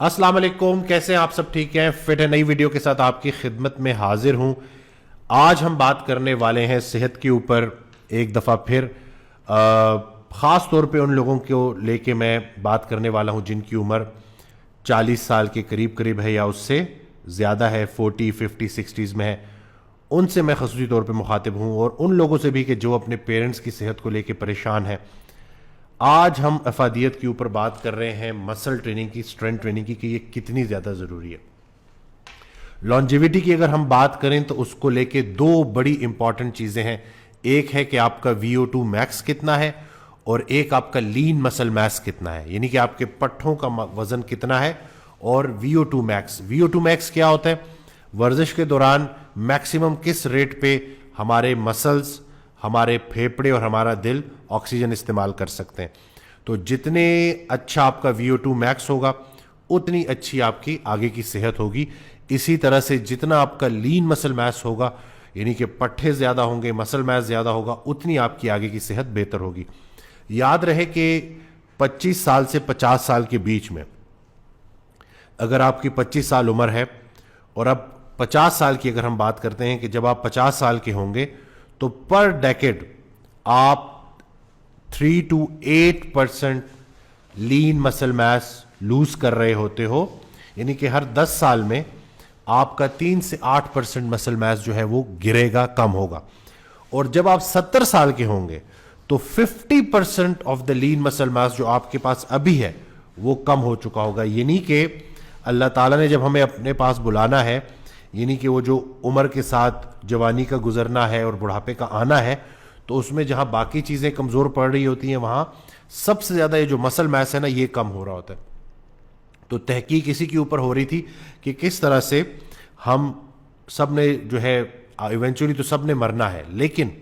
अस्सलाम वालेकुम, कैसे हैं आप सब? ठीक हैं? फिट है? नई वीडियो के साथ आपकी खिदमत में हाजिर हूं। आज हम बात करने वाले हैं सेहत के ऊपर एक दफ़ा फिर। ख़ास तौर पे उन लोगों को लेके मैं बात करने वाला हूं जिनकी उम्र 40 साल के करीब करीब है या उससे ज़्यादा है, 40, 50, 60s में है। उनसे मैं खसूसी तौर पे मुखातिब हूँ और उन लोगों से भी कि जो अपने पेरेंट्स की सेहत को लेके परेशान है। आज हम अफादियत के ऊपर बात कर रहे हैं मसल ट्रेनिंग की, स्ट्रेंथ ट्रेनिंग की, कि ये कितनी ज़्यादा ज़रूरी है। लॉन्जिविटी की अगर हम बात करें तो उसको लेके दो बड़ी इंपॉर्टेंट चीज़ें हैं। एक है कि आपका VO2 मैक्स कितना है और एक आपका लीन मसल मास कितना है, यानी कि आपके पट्ठों का वजन कितना है। और VO2 मैक्स, VO2 मैक्स क्या होता है? वर्जिश के दौरान मैक्सिमम किस रेट पे हमारे मसल्स, हमारे फेफड़े और हमारा दिल ऑक्सीजन इस्तेमाल कर सकते हैं। तो जितने अच्छा आपका VO2 मैक्स होगा उतनी अच्छी आपकी आगे की सेहत होगी। इसी तरह से जितना आपका लीन मसल मास होगा, यानी कि पट्ठे ज़्यादा होंगे, मसल मास ज़्यादा होगा, उतनी आपकी आगे की सेहत बेहतर होगी। याद रहे कि 25 साल से 50 साल के बीच में, अगर आपकी 25 साल उम्र है और अब 50 साल की अगर हम बात करते हैं कि जब आप 50 साल के होंगे तो पर डेकेड आप 3 to 8% lean muscle mass loose कर रहे होते हो, यानी कि हर 10 साल में आपका 3 से 8% मसल मास जो है वो गिरेगा, कम होगा। और जब आप 70 साल के होंगे तो 50% of the lean muscle mass जो आपके पास अभी है वो कम हो चुका होगा। यानी कि अल्लाह ताला ने जब हमें अपने पास बुलाना है, यानी कि वो जो उम्र के साथ जवानी का गुजरना है और बुढ़ापे का आना है, तो उसमें जहां बाकी चीज़ें कमज़ोर पड़ रही होती हैं वहां सबसे ज़्यादा ये जो मसल मास है ना, ये कम हो रहा होता है। तो तहकीक इसी के ऊपर हो रही थी कि किस तरह से हम सब ने जो है, इवेंचुअली तो सब ने मरना है, लेकिन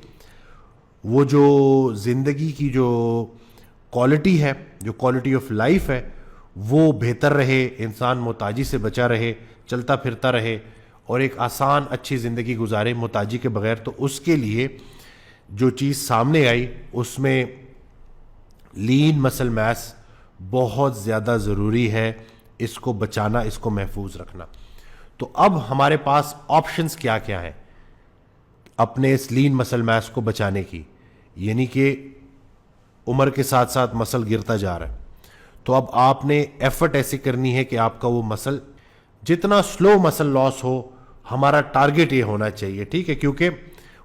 वो जो ज़िंदगी की जो क्वालिटी है, जो क्वालिटी ऑफ लाइफ है, वो बेहतर रहे, इंसान मोहताजी से बचा रहे, चलता फिरता रहे और एक आसान अच्छी ज़िंदगी गुजारे मोहताजी के बगैर। तो उसके लिए जो चीज़ सामने आई उसमें लीन मसल मास बहुत ज़्यादा ज़रूरी है, इसको बचाना, इसको महफूज रखना। तो अब हमारे पास ऑप्शंस क्या क्या हैं अपने इस लीन मसल मास को बचाने की, यानी कि उम्र के साथ साथ मसल गिरता जा रहा है। तो अब आपने एफर्ट ऐसी करनी है कि आपका वो मसल, जितना स्लो मसल लॉस हो, हमारा टारगेट ये होना चाहिए, ठीक है? क्योंकि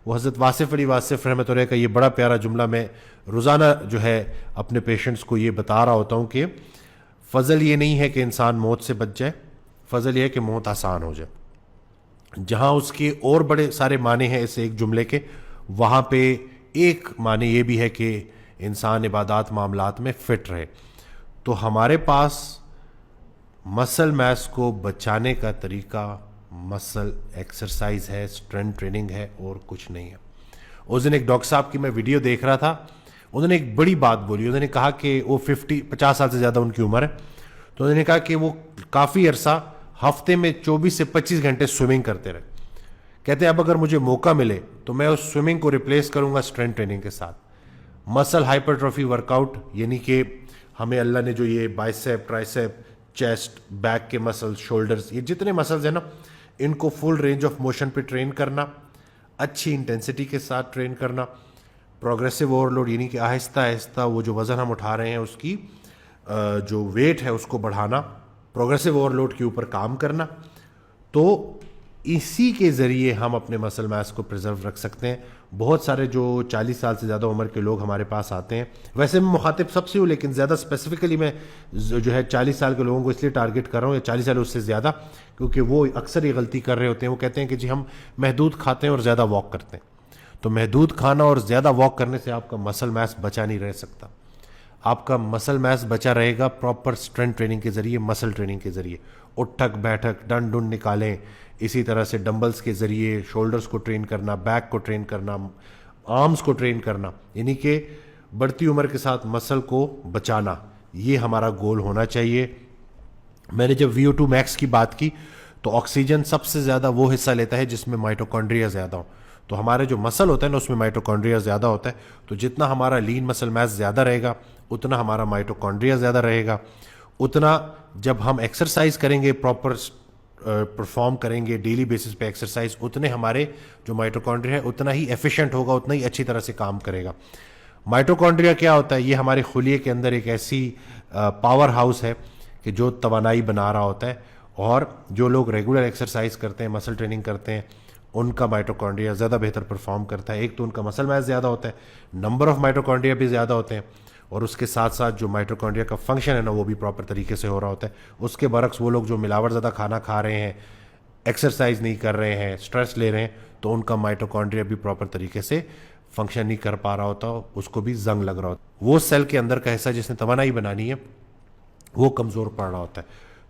वो हज़रत वासिफ़ अली वासिफ़ रहमतुल्लाह का ये बड़ा प्यारा जुमला मैं रोज़ाना जो है अपने पेशेंट्स को ये बता रहा होता हूँ कि फ़ज़ल ये नहीं है कि इंसान मौत से बच जाए, फ़ज़ल ये है कि मौत आसान हो जाए। जहाँ उसके और बड़े सारे माने हैं इस एक जुमले के, वहाँ पे एक माने ये भी है कि इंसान इबादत मामलात में फ़िट रहे। तो हमारे पास मसल मास को बचाने का तरीका मसल एक्सरसाइज है, स्ट्रेंथ ट्रेनिंग है, और कुछ नहीं है। उस दिन एक डॉक्टर साहब की मैं वीडियो देख रहा था, उन्होंने एक बड़ी बात बोली। उन्होंने कहा कि वो 50 साल से ज़्यादा उनकी उम्र है, तो उन्होंने कहा कि वो काफ़ी अरसा हफ्ते में 24 से 25 घंटे स्विमिंग करते रहे। कहते हैं अब अगर मुझे मौका मिले तो मैं उस स्विमिंग को रिप्लेस करूंगा स्ट्रेंथ ट्रेनिंग के साथ। मसल हाइपरट्रॉफी वर्कआउट, यानी कि हमें अल्लाह ने जो ये बाइसेप, ट्राइसेप, चेस्ट, बैक के मसल्स, शोल्डर्स, ये जितने मसल्स हैं ना, इनको फुल रेंज ऑफ मोशन पे ट्रेन करना, अच्छी इंटेंसिटी के साथ ट्रेन करना, प्रोग्रेसिव ओवरलोड, यानी कि आहिस्ता आहिस्ता वो जो वज़न हम उठा रहे हैं उसकी जो वेट है उसको बढ़ाना, प्रोग्रेसिव ओवरलोड के ऊपर काम करना। तो इसी के ज़रिए हम अपने मसल मास को प्रिजर्व रख सकते हैं। बहुत सारे जो 40 साल से ज़्यादा उम्र के लोग हमारे पास आते हैं, वैसे मैं मुखातिब सबसे हूँ, लेकिन ज़्यादा स्पेसिफिकली मैं जो है 40 साल के लोगों को इसलिए टारगेट कर रहा हूँ, या 40 साल उससे ज़्यादा, क्योंकि वो अक्सर ये गलती कर रहे होते हैं। वो कहते हैं कि जी हम महदूद खाते हैं और ज़्यादा वॉक करते हैं। तो महदूद खाना और ज़्यादा वॉक करने से आपका मसल मास बचा नहीं रह सकता। आपका मसल मास बचा रहेगा प्रॉपर स्ट्रेंथ ट्रेनिंग के ज़रिए, मसल ट्रेनिंग के ज़रिए। उठक बैठक, डंड डुंड निकालें, इसी तरह से डंबल्स के ज़रिए शोल्डर्स को ट्रेन करना, बैक को ट्रेन करना, आर्म्स को ट्रेन करना, यानी कि बढ़ती उम्र के साथ मसल को बचाना, ये हमारा गोल होना चाहिए। मैंने जब VO2 मैक्स की बात की तो ऑक्सीजन सबसे ज़्यादा वो हिस्सा लेता है जिसमें माइटोकॉन्ड्रिया ज़्यादा हो। तो हमारे जो मसल होता है ना, उसमें माइटोकॉन्ड्रिया ज़्यादा होता है। तो जितना हमारा लीन मसल मास ज़्यादा रहेगा उतना हमारा माइटोकॉन्ड्रिया ज़्यादा रहेगा, उतना जब हम एक्सरसाइज करेंगे, प्रॉपर परफॉर्म करेंगे डेली बेसिस पे एक्सरसाइज, उतने हमारे जो माइटोकॉन्ड्रिया है उतना ही एफिशिएंट होगा, उतना ही अच्छी तरह से काम करेगा। माइटोकॉन्ड्रिया क्या होता है? ये हमारे खुलिये के अंदर एक ऐसी पावर हाउस है कि जो तवानाई बना रहा होता है, और जो लोग रेगुलर एक्सरसाइज करते हैं, मसल ट्रेनिंग करते हैं, उनका माइटोकॉन्ड्रिया ज़्यादा बेहतर परफॉर्म करता है। एक तो उनका मसल मास ज़्यादा होता है, नंबर ऑफ माइटोकॉन्ड्रिया भी ज़्यादा होते हैं, और उसके साथ साथ जो माइटोकॉन्ड्रिया का फंक्शन है ना वो भी प्रॉपर तरीके से हो रहा होता है। उसके बरक्स वो लोग जो मिलावट ज़्यादा खाना खा रहे हैं, एक्सरसाइज नहीं कर रहे हैं, स्ट्रेस ले रहे हैं, तो उनका माइटोकॉन्ड्रिया भी प्रॉपर तरीके से फंक्शन नहीं कर पा रहा होता, उसको भी जंग लग रहा होता। वो सेल के अंदर का हिस्सा जिसने तवानाई बनानी है वो कमज़ोर पड़ रहा होता है।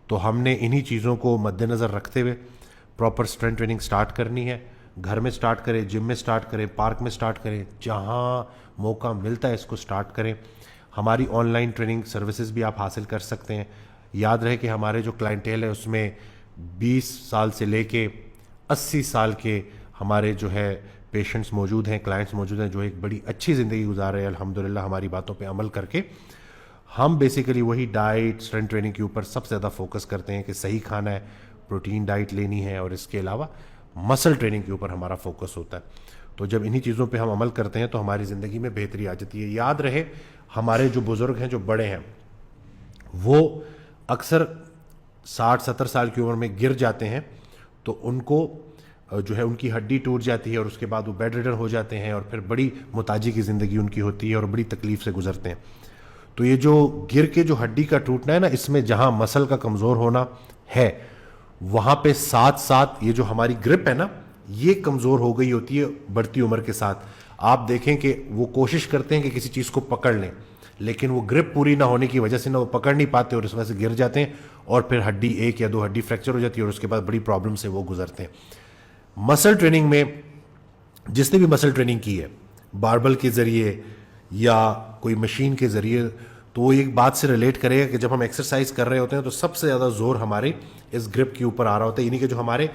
तो हमने इन्हीं चीज़ों को मद्देनज़र रखते हुए प्रॉपर स्ट्रेंथ ट्रेनिंग स्टार्ट करनी है। घर में स्टार्ट करें, जिम में स्टार्ट करें, पार्क में स्टार्ट करें, जहाँ मौका मिलता है इसको स्टार्ट करें। हमारी ऑनलाइन ट्रेनिंग सर्विसेज भी आप हासिल कर सकते हैं। याद रहे कि हमारे जो क्लाइंटेल है उसमें 20 साल से लेके 80 साल के हमारे जो है पेशेंट्स मौजूद हैं, क्लाइंट्स मौजूद हैं, जो एक बड़ी अच्छी ज़िंदगी गुजार रहे हैं अल्हम्दुलिल्लाह हमारी बातों पे अमल करके। हम बेसिकली वही डाइट, स्ट्रेंथ ट्रेनिंग के ऊपर सबसे ज़्यादा फोकस करते हैं कि सही खाना है, प्रोटीन डाइट लेनी है, और इसके अलावा मसल ट्रेनिंग के ऊपर हमारा फोकस होता है। तो जब इन्हीं चीज़ों पे हम अमल करते हैं तो हमारी ज़िंदगी में बेहतरी आ जाती है। याद रहे हमारे जो बुज़ुर्ग हैं, जो बड़े हैं, वो अक्सर 60-70 साल की उम्र में गिर जाते हैं, तो उनको जो है उनकी हड्डी टूट जाती है, और उसके बाद वो बेड रिडन हो जाते हैं, और फिर बड़ी मुताजी की ज़िंदगी उनकी होती है और बड़ी तकलीफ़ से गुजरते हैं। तो ये जो गिर के जो हड्डी का टूटना है ना, इसमें जहाँ मसल का कमज़ोर होना है, वहाँ पे साथ साथ ये जो हमारी ग्रिप है ना, ये कमज़ोर हो गई होती है बढ़ती उम्र के साथ। आप देखें कि वो कोशिश करते हैं कि किसी चीज़ को पकड़ लें, लेकिन वो ग्रिप पूरी ना होने की वजह से ना वो पकड़ नहीं पाते, और इस वजह से गिर जाते हैं, और फिर हड्डी 1 या 2 हड्डी फ्रैक्चर हो जाती है, और उसके बाद बड़ी प्रॉब्लम से वो गुजरते हैं। मसल ट्रेनिंग में जिसने भी मसल ट्रेनिंग की है, बारबल के ज़रिए या कोई मशीन के ज़रिए, तो वो एक बात से रिलेट करेगा कि जब हम एक्सरसाइज कर रहे होते हैं तो सबसे ज़्यादा जोर हमारे इस ग्रिप के ऊपर आ रहा होता है, यानी कि जो हमारे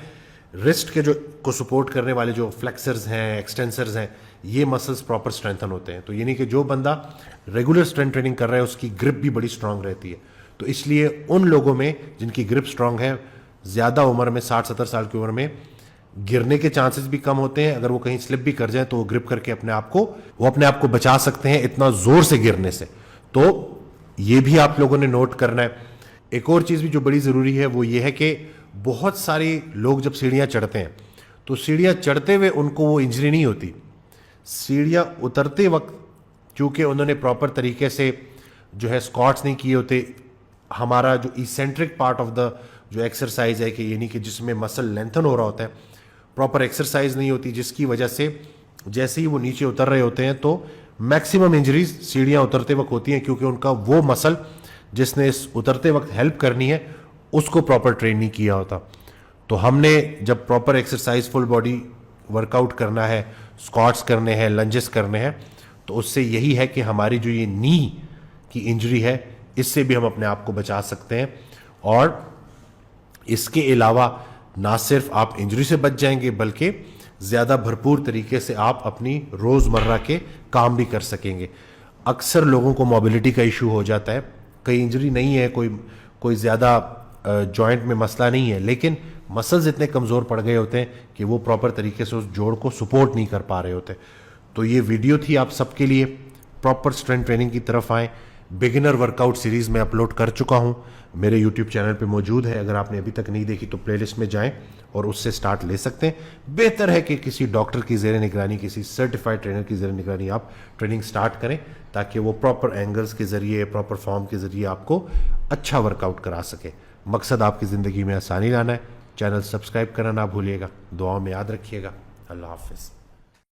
रिस्ट के जो को सपोर्ट करने वाले जो फ्लेक्सर्स हैं, एक्सटेंसर्स हैं, ये मसल्स प्रॉपर स्ट्रेंथन होते हैं। तो यानी कि जो बंदा रेगुलर स्ट्रेंथ ट्रेनिंग कर रहा है उसकी ग्रिप भी बड़ी स्ट्रांग रहती है। तो इसलिए उन लोगों में जिनकी ग्रिप स्ट्रांग है, ज़्यादा उम्र में 60-70 साल की उम्र में गिरने के चांसेस भी कम होते हैं। अगर वो कहीं स्लिप भी कर जाए तो वो ग्रिप करके अपने आप को बचा सकते हैं इतना जोर से गिरने से। तो ये भी आप लोगों ने नोट करना है। एक और चीज़ भी जो बड़ी ज़रूरी है वो ये है कि बहुत सारे लोग जब सीढ़ियाँ चढ़ते हैं तो सीढ़ियाँ चढ़ते हुए उनको वो इंजरी नहीं होती, सीढ़ियाँ उतरते वक्त चूँकि उन्होंने प्रॉपर तरीके से जो है स्क्वाट्स नहीं किए होते, हमारा जो इसेंट्रिक पार्ट ऑफ द जो एक्सरसाइज है कि यानी कि जिसमें मसल लेंथन हो रहा होता है, प्रॉपर एक्सरसाइज नहीं होती, जिसकी वजह से जैसे ही वो नीचे उतर रहे होते हैं तो मैक्सिमम इंजरीज सीढ़ियाँ उतरते वक्त होती हैं, क्योंकि उनका वो मसल जिसने इस उतरते वक्त हेल्प करनी है उसको प्रॉपर ट्रेन नहीं किया होता। तो हमने जब proper exercise full body workout करना है, स्क्वाट्स करने हैं, लंजेस करने हैं, तो उससे यही है कि हमारी जो ये नी की इंजरी है इससे भी हम अपने आप को बचा सकते हैं। और इसके अलावा ना सिर्फ आप इंजरी से बच जाएंगे बल्कि ज़्यादा भरपूर तरीके से आप अपनी रोज़मर्रा के काम भी कर सकेंगे। अक्सर लोगों को मोबिलिटी का इशू हो जाता है, कई इंजरी नहीं है, कोई ज़्यादा जॉइंट में मसला नहीं है, लेकिन मसल्स इतने कमज़ोर पड़ गए होते हैं कि वो प्रॉपर तरीके से उस जोड़ को सपोर्ट नहीं कर पा रहे होते। तो ये वीडियो थी आप सबके लिए, प्रॉपर स्ट्रेंथ ट्रेनिंग की तरफ आएँ। बिगिनर वर्कआउट सीरीज़ में अपलोड कर चुका हूँ, मेरे यूट्यूब चैनल पे मौजूद है। अगर आपने अभी तक नहीं देखी तो प्लेलिस्ट में जाएं और उससे स्टार्ट ले सकते हैं। बेहतर है कि किसी डॉक्टर की ज़ेर निगरानी, किसी सर्टिफाइड ट्रेनर की ज़ेर निगरानी आप ट्रेनिंग स्टार्ट करें, ताकि वो प्रॉपर एंगल्स के ज़रिए, प्रॉपर फॉर्म के ज़रिए आपको अच्छा वर्कआउट करा सके। मकसद आपकी ज़िंदगी में आसानी लाना है। चैनल सब्सक्राइब करना ना भूलिएगा, दुआओं में याद रखिएगा। अल्लाह हाफिज़।